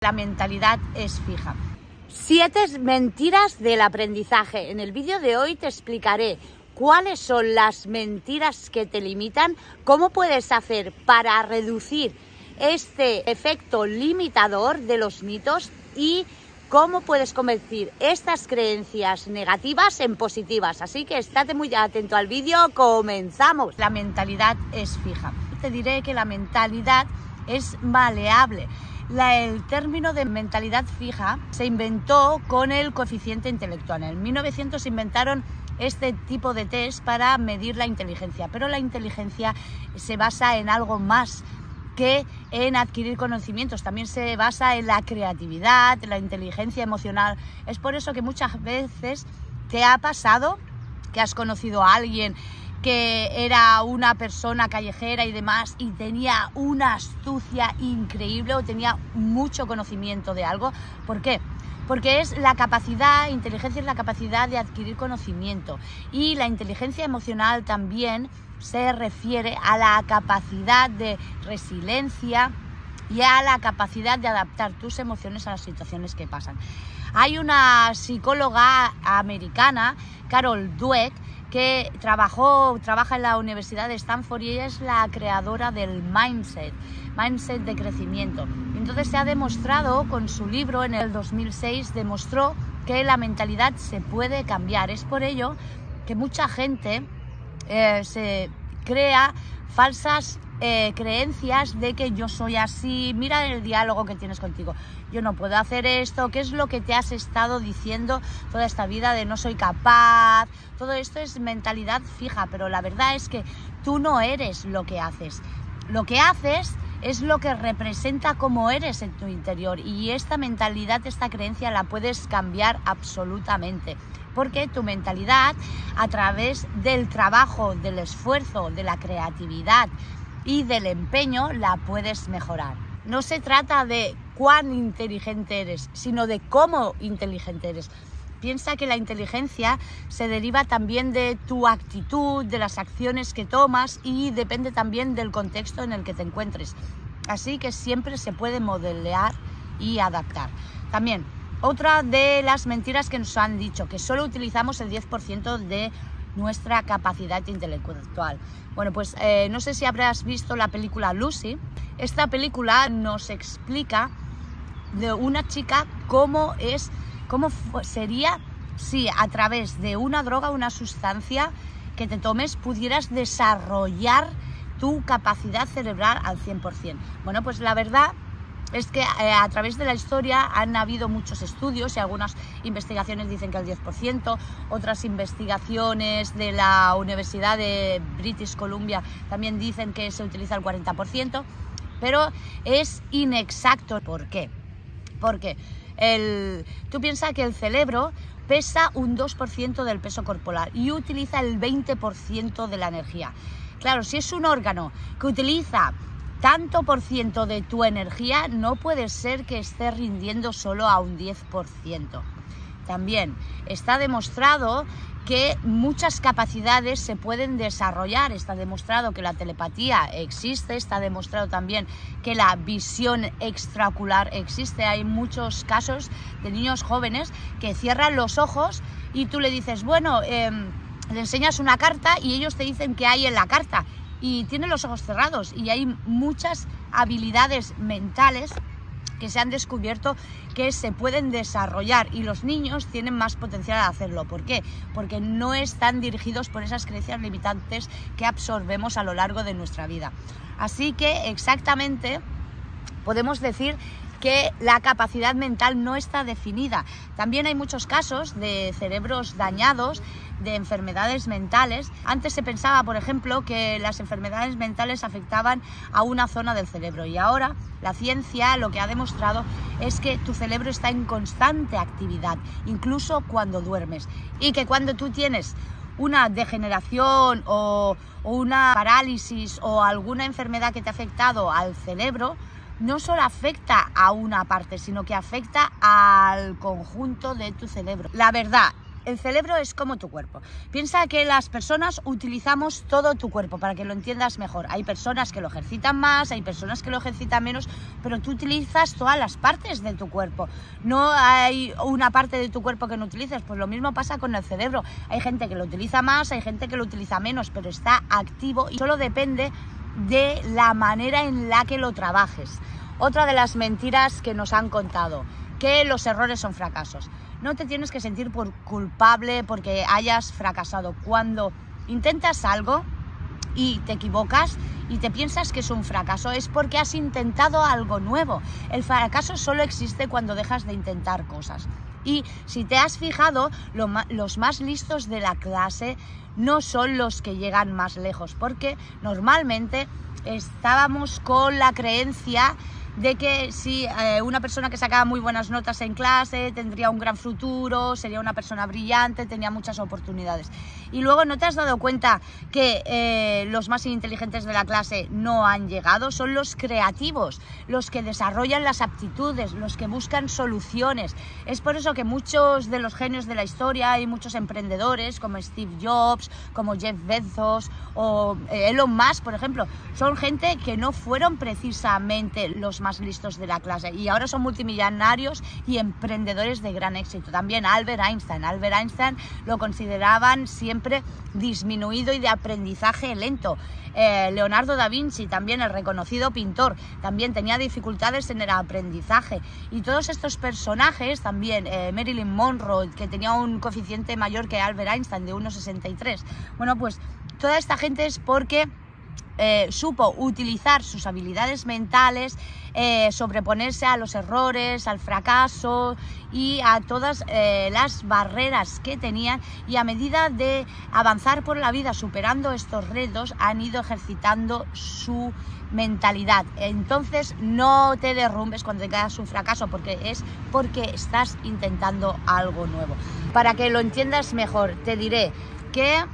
La mentalidad es fija. 7 mentiras del aprendizaje. En el vídeo de hoy te explicaré cuáles son las mentiras que te limitan, cómo puedes hacer para reducir este efecto limitador de los mitos y cómo puedes convertir estas creencias negativas en positivas. Así que estate muy atento al vídeo, comenzamos. La mentalidad es fija. Te diré que la mentalidad es maleable. El término de mentalidad fija se inventó con el coeficiente intelectual. En 1900 inventaron este tipo de test para medir la inteligencia, pero la inteligencia se basa en algo más que en adquirir conocimientos, también se basa en la creatividad, en la inteligencia emocional. Es por eso que muchas veces te ha pasado que has conocido a alguien que era una persona callejera y demás y tenía una astucia increíble o tenía mucho conocimiento de algo. ¿Por qué? Porque es la capacidad, inteligencia es la capacidad de adquirir conocimiento, y la inteligencia emocional también se refiere a la capacidad de resiliencia y a la capacidad de adaptar tus emociones a las situaciones que pasan. Hay una psicóloga americana, Carol Dweck, que trabaja en la Universidad de Stanford y ella es la creadora del mindset de crecimiento. Entonces se ha demostrado con su libro en el 2006, demostró que la mentalidad se puede cambiar. Es por ello que mucha gente se crea falsas creencias de que yo soy así, mira el diálogo que tienes contigo, yo no puedo hacer esto, ¿qué es lo que te has estado diciendo toda esta vida de no soy capaz? Todo esto es mentalidad fija, pero la verdad es que tú no eres lo que haces. Lo que haces es lo que representa cómo eres en tu interior, y esta mentalidad, esta creencia la puedes cambiar absolutamente, porque tu mentalidad, a través del trabajo, del esfuerzo, de la creatividad y del empeño, la puedes mejorar. No se trata de cuán inteligente eres, sino de cómo inteligente eres. Piensa que la inteligencia se deriva también de tu actitud, de las acciones que tomas, y depende también del contexto en el que te encuentres. Así que siempre se puede modelar y adaptar. También, otra de las mentiras que nos han dicho, que solo utilizamos el 10% de nuestra capacidad intelectual. Bueno, pues no sé si habrás visto la película Lucy. Esta película nos explica de una chica cómo sería si a través de una droga, una sustancia que te tomes, pudieras desarrollar tu capacidad cerebral al 100%. Bueno, pues la verdad es que a través de la historia han habido muchos estudios y algunas investigaciones dicen que el 10%, otras investigaciones de la Universidad de British Columbia también dicen que se utiliza el 40%, pero es inexacto. ¿Por qué? Porque tú piensas que el cerebro pesa un 2% del peso corporal y utiliza el 20% de la energía. Claro, si es un órgano que utiliza tanto por ciento de tu energía, no puede ser que esté rindiendo solo a un 10%. También está demostrado que muchas capacidades se pueden desarrollar. Está demostrado que la telepatía existe, está demostrado también que la visión extraocular existe. Hay muchos casos de niños jóvenes que cierran los ojos y tú le dices, bueno, le enseñas una carta y ellos te dicen qué hay en la carta, y tienen los ojos cerrados, y hay muchas habilidades mentales que se han descubierto que se pueden desarrollar, y los niños tienen más potencial a hacerlo. ¿Por qué? Porque no están dirigidos por esas creencias limitantes que absorbemos a lo largo de nuestra vida. Así que exactamente podemos decir que la capacidad mental no está definida. También hay muchos casos de cerebros dañados, de enfermedades mentales. Antes se pensaba, por ejemplo, que las enfermedades mentales afectaban a una zona del cerebro, y ahora la ciencia lo que ha demostrado es que tu cerebro está en constante actividad, incluso cuando duermes, y que cuando tú tienes una degeneración o una parálisis o alguna enfermedad que te ha afectado al cerebro, no solo afecta a una parte, sino que afecta al conjunto de tu cerebro. La verdad el cerebro es como tu cuerpo. Piensa que las personas utilizamos todo tu cuerpo, para que lo entiendas mejor. Hay personas que lo ejercitan más, hay personas que lo ejercitan menos, pero tú utilizas todas las partes de tu cuerpo. No hay una parte de tu cuerpo que no utilices. Pues lo mismo pasa con el cerebro. Hay gente que lo utiliza más, hay gente que lo utiliza menos, pero está activo y solo depende de la manera en la que lo trabajes. Otra de las mentiras que nos han contado, que los errores son fracasos. No te tienes que sentir culpable porque hayas fracasado. Cuando intentas algo y te equivocas y te piensas que es un fracaso, es porque has intentado algo nuevo. El fracaso solo existe cuando dejas de intentar cosas. Y si te has fijado, los más listos de la clase no son los que llegan más lejos, porque normalmente estábamos con la creencia de que si una persona que sacaba muy buenas notas en clase tendría un gran futuro, sería una persona brillante, tenía muchas oportunidades. Y luego, ¿no te has dado cuenta que los más inteligentes de la clase no han llegado? Son los creativos, los que desarrollan las aptitudes, los que buscan soluciones. Es por eso que muchos de los genios de la historia y muchos emprendedores como Steve Jobs, como Jeff Bezos o Elon Musk, por ejemplo, son gente que no fueron precisamente los más listos de la clase y ahora son multimillonarios y emprendedores de gran éxito. También Albert Einstein lo consideraban siempre disminuido y de aprendizaje lento. Leonardo da Vinci, también el reconocido pintor, también tenía dificultades en el aprendizaje. Y todos estos personajes, también Marilyn Monroe, que tenía un coeficiente mayor que Albert Einstein de 1,63. Bueno, pues toda esta gente es porque supo utilizar sus habilidades mentales, sobreponerse a los errores, al fracaso y a todas las barreras que tenían, y a medida de avanzar por la vida superando estos retos han ido ejercitando su mentalidad. Entonces no te derrumbes cuando te quedas un fracaso, porque es porque estás intentando algo nuevo. Para que lo entiendas mejor, te diré que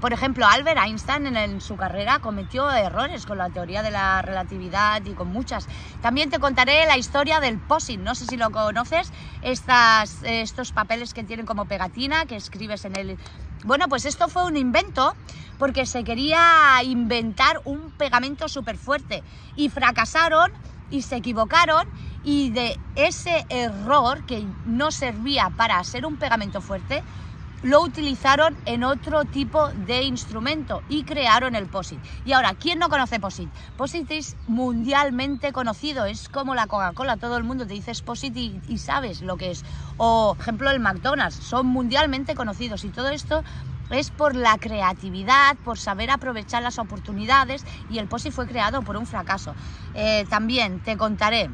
por ejemplo, Albert Einstein en su carrera cometió errores con la teoría de la relatividad y con muchas. También te contaré la historia del POSIT, no sé si lo conoces, estos papeles que tienen como pegatina, que escribes en el... Bueno, pues esto fue un invento porque se quería inventar un pegamento súper fuerte y fracasaron y se equivocaron, y de ese error que no servía para ser un pegamento fuerte, lo utilizaron en otro tipo de instrumento y crearon el POSIT. Y ahora, ¿quién no conoce POSIT? POSIT es mundialmente conocido, es como la Coca-Cola, todo el mundo te dice POSIT y sabes lo que es. O, por ejemplo, el McDonald's, son mundialmente conocidos, y todo esto es por la creatividad, por saber aprovechar las oportunidades, y el POSIT fue creado por un fracaso. También te contaré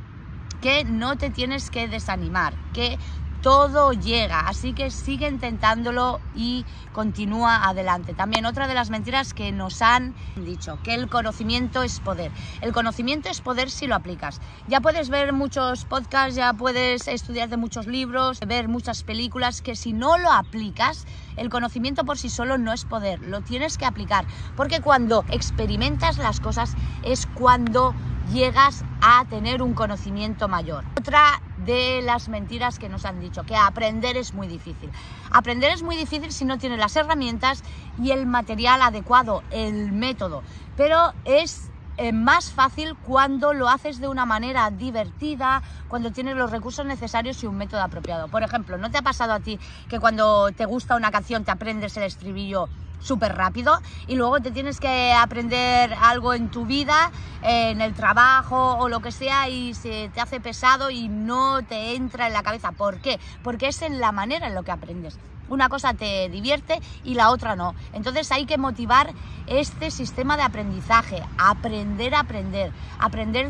que no te tienes que desanimar, que todo llega, así que sigue intentándolo y continúa adelante. También otra de las mentiras que nos han dicho, que el conocimiento es poder. El conocimiento es poder si lo aplicas. Ya puedes ver muchos podcasts, ya puedes estudiar de muchos libros, ver muchas películas, que si no lo aplicas, el conocimiento por sí solo no es poder, lo tienes que aplicar, porque cuando experimentas las cosas es cuando llegas a tener un conocimiento mayor. Otra de las mentiras que nos han dicho, que aprender es muy difícil. Aprender es muy difícil si no tienes las herramientas y el material adecuado, el método, pero es más fácil cuando lo haces de una manera divertida, cuando tienes los recursos necesarios y un método apropiado. Por ejemplo, ¿no te ha pasado a ti que cuando te gusta una canción te aprendes el estribillo súper rápido y luego te tienes que aprender algo en tu vida, en el trabajo o lo que sea, y se te hace pesado y no te entra en la cabeza? ¿Por qué? Porque es en la manera en lo que aprendes. Una cosa te divierte y la otra no. Entonces hay que motivar este sistema de aprendizaje, aprender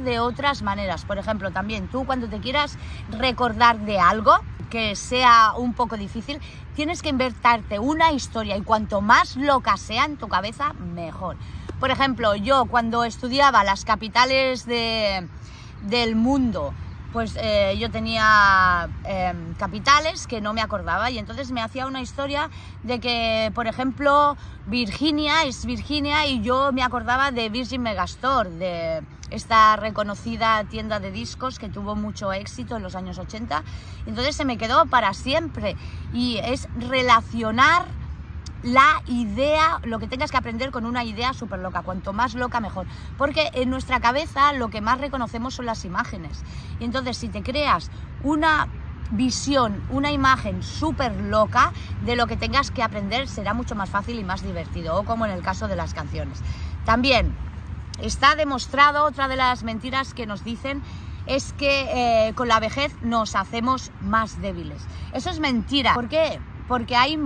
de otras maneras. Por ejemplo, también tú, cuando te quieras recordar de algo que sea un poco difícil, tienes que inventarte una historia, y cuanto más loca sea en tu cabeza, mejor. Por ejemplo, yo cuando estudiaba las capitales del mundo pues yo tenía capitales que no me acordaba, y entonces me hacía una historia de que, por ejemplo, Virginia es Virginia, y yo me acordaba de Virgin Megastore, de esta reconocida tienda de discos que tuvo mucho éxito en los años 80, entonces se me quedó para siempre, y es relacionar la idea, lo que tengas que aprender con una idea súper loca, cuanto más loca mejor, porque en nuestra cabeza lo que más reconocemos son las imágenes, y entonces si te creas una visión, una imagen súper loca de lo que tengas que aprender, será mucho más fácil y más divertido, o como en el caso de las canciones. También está demostrado, otra de las mentiras que nos dicen es que con la vejez nos hacemos más débiles. Eso es mentira. ¿Por qué? Porque hay,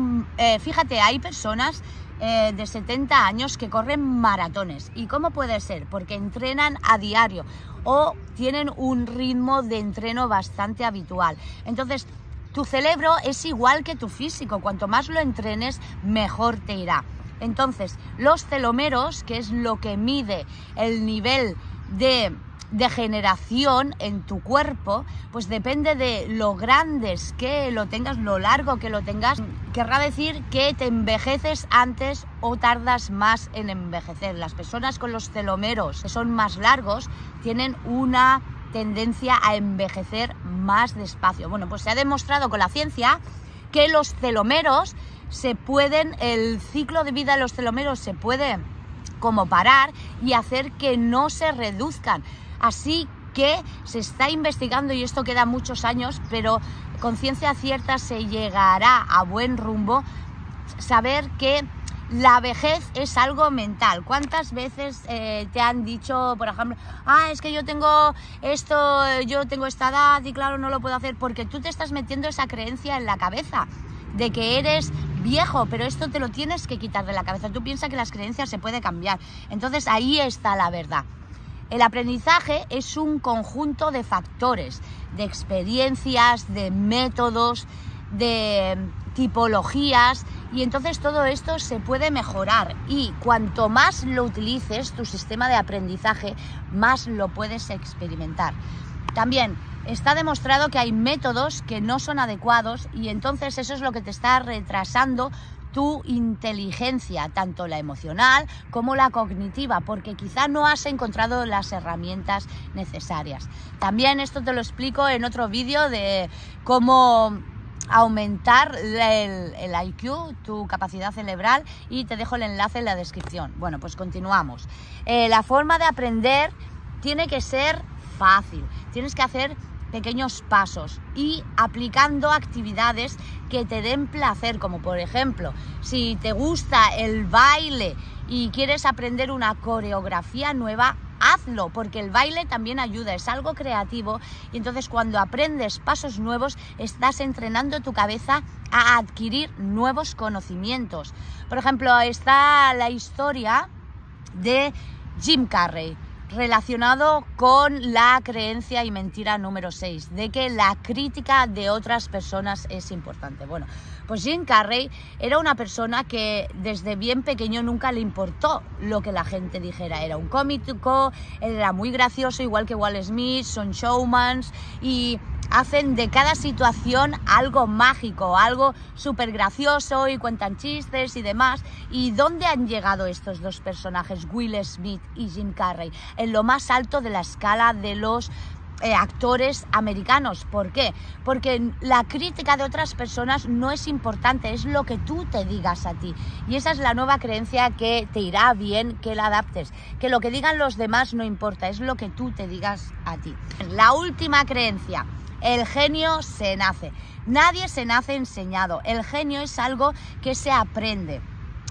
fíjate, hay personas de 70 años que corren maratones. ¿Y cómo puede ser? Porque entrenan a diario o tienen un ritmo de entreno bastante habitual. Entonces, tu cerebro es igual que tu físico. Cuanto más lo entrenes, mejor te irá. Entonces, los telómeros, que es lo que mide el nivel de degeneración en tu cuerpo, pues depende de lo grandes que lo tengas, lo largo que lo tengas. Querrá decir que te envejeces antes o tardas más en envejecer. Las personas con los telómeros que son más largos tienen una tendencia a envejecer más despacio. Bueno, pues se ha demostrado con la ciencia que los telómeros el ciclo de vida de los telómeros se puede como parar y hacer que no se reduzcan. Así que se está investigando, y esto queda muchos años, pero con ciencia cierta se llegará a buen rumbo, saber que la vejez es algo mental. ¿Cuántas veces te han dicho, por ejemplo, es que yo tengo esto, yo tengo esta edad y claro, no lo puedo hacer? Porque tú te estás metiendo esa creencia en la cabeza de que eres viejo, pero esto te lo tienes que quitar de la cabeza. Tú piensas que las creencias se pueden cambiar. Entonces ahí está la verdad. El aprendizaje es un conjunto de factores, de experiencias, de métodos, de tipologías, y entonces todo esto se puede mejorar, y cuanto más lo utilices tu sistema de aprendizaje, más lo puedes experimentar. También está demostrado que hay métodos que no son adecuados, y entonces eso es lo que te está retrasando tu inteligencia, tanto la emocional como la cognitiva, porque quizá no has encontrado las herramientas necesarias. También esto te lo explico en otro vídeo de cómo aumentar el IQ, tu capacidad cerebral, y te dejo el enlace en la descripción. Bueno, pues continuamos. La forma de aprender tiene que ser fácil, tienes que hacer pequeños pasos y aplicando actividades que te den placer, como por ejemplo, si te gusta el baile y quieres aprender una coreografía nueva, hazlo, porque el baile también ayuda, es algo creativo, y entonces cuando aprendes pasos nuevos estás entrenando tu cabeza a adquirir nuevos conocimientos. Por ejemplo, está la historia de Jim Carrey, relacionado con la creencia y mentira número 6, de que la crítica de otras personas es importante. Bueno, pues Jim Carrey era una persona que desde bien pequeño nunca le importó lo que la gente dijera. Era un cómico, él era muy gracioso, igual que Will Smith, son showmans, y hacen de cada situación algo mágico, algo súper gracioso, y cuentan chistes y demás. ¿Y dónde han llegado estos dos personajes, Will Smith y Jim Carrey? En lo más alto de la escala de los actores americanos. ¿Por qué? Porque la crítica de otras personas no es importante, es lo que tú te digas a ti. Y esa es la nueva creencia que te irá bien que la adaptes. Que lo que digan los demás no importa, es lo que tú te digas a ti. La última creencia: el genio se nace. Nadie se nace enseñado. El genio es algo que se aprende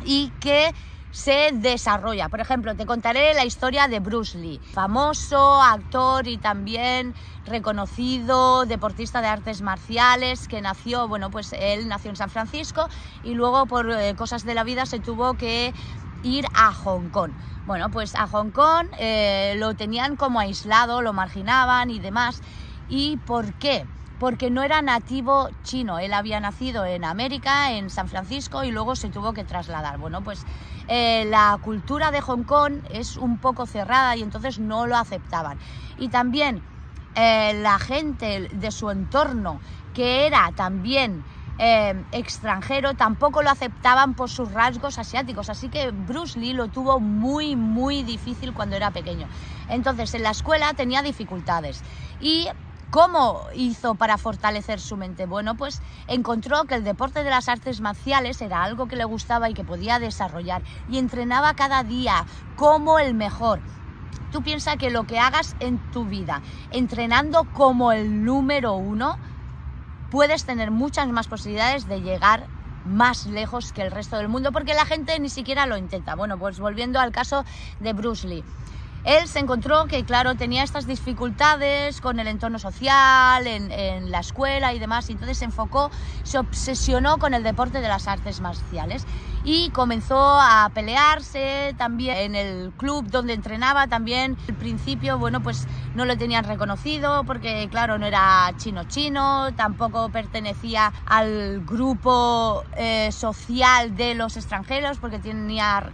y que se desarrolla. Por ejemplo, te contaré la historia de Bruce Lee, famoso actor y también reconocido deportista de artes marciales, que nació, bueno, pues él nació en San Francisco y luego por cosas de la vida se tuvo que ir a Hong Kong. Bueno, pues a Hong Kong lo tenían como aislado, lo marginaban y demás. ¿Y por qué? Porque no era nativo chino, él había nacido en América, en San Francisco, y luego se tuvo que trasladar. Bueno, pues la cultura de Hong Kong es un poco cerrada y entonces no lo aceptaban. Y también la gente de su entorno, que era también extranjero, tampoco lo aceptaban por sus rasgos asiáticos, así que Bruce Lee lo tuvo muy difícil cuando era pequeño. Entonces en la escuela tenía dificultades. ¿Y cómo hizo para fortalecer su mente? Bueno, pues encontró que el deporte de las artes marciales era algo que le gustaba y que podía desarrollar, y entrenaba cada día como el mejor. Tú piensas que lo que hagas en tu vida entrenando como el número 1, puedes tener muchas más posibilidades de llegar más lejos que el resto del mundo, porque la gente ni siquiera lo intenta. Bueno, pues volviendo al caso de Bruce Lee. Él se encontró que, claro, tenía estas dificultades con el entorno social, en la escuela y demás, y entonces se enfocó, se obsesionó con el deporte de las artes marciales y comenzó a pelearse también en el club donde entrenaba. También al principio, bueno, pues no lo tenían reconocido porque, claro, no era chino, tampoco pertenecía al grupo social de los extranjeros porque tenía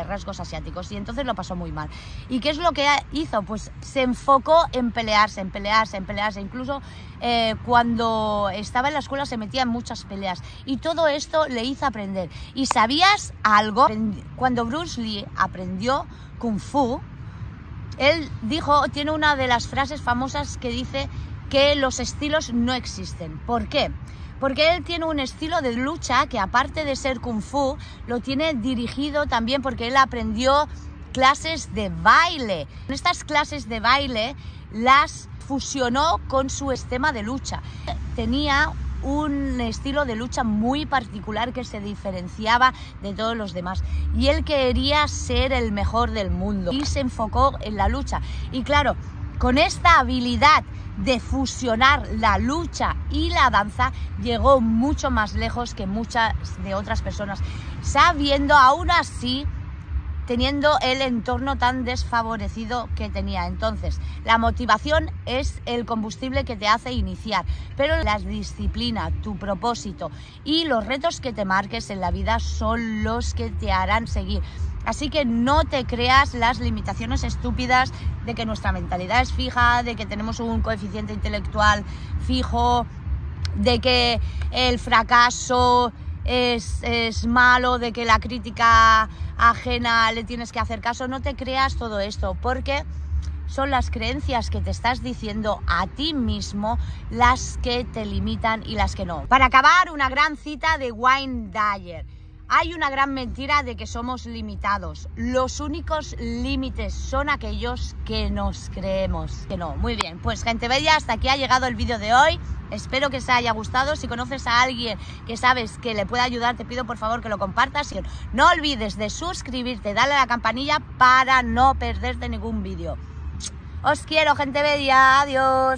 rasgos asiáticos, y entonces lo pasó muy mal. ¿Y qué es lo que hizo? Pues se enfocó en pelearse. Incluso cuando estaba en la escuela se metía en muchas peleas, y todo esto le hizo aprender. ¿Y sabías algo? Cuando Bruce Lee aprendió Kung Fu, él tiene una de las frases famosas que dice que los estilos no existen. ¿Por qué? Porque él tiene un estilo de lucha que, aparte de ser Kung Fu, lo tiene dirigido también porque él aprendió clases de baile. Estas clases de baile las fusionó con su sistema de lucha. Tenía un estilo de lucha muy particular que se diferenciaba de todos los demás, y él quería ser el mejor del mundo y se enfocó en la lucha. Y claro, con esta habilidad de fusionar la lucha y la danza, llegó mucho más lejos que muchas de otras personas, sabiendo aún así, teniendo el entorno tan desfavorecido que tenía. Entonces, la motivación es el combustible que te hace iniciar, pero la disciplina, tu propósito y los retos que te marques en la vida son los que te harán seguir. Así que no te creas las limitaciones estúpidas de que nuestra mentalidad es fija, de que tenemos un coeficiente intelectual fijo, de que el fracaso es malo, de que la crítica ajena le tienes que hacer caso. No te creas todo esto, porque son las creencias que te estás diciendo a ti mismo las que te limitan y las que no. Para acabar, una gran cita de Wayne Dyer. Hay una gran mentira de que somos limitados. Los únicos límites son aquellos que nos creemos que no. Muy bien, pues gente bella, hasta aquí ha llegado el vídeo de hoy. Espero que os haya gustado. Si conoces a alguien que sabes que le puede ayudar, te pido por favor que lo compartas. No olvides de suscribirte, darle a la campanilla para no perderte ningún vídeo. Os quiero, gente bella. Adiós.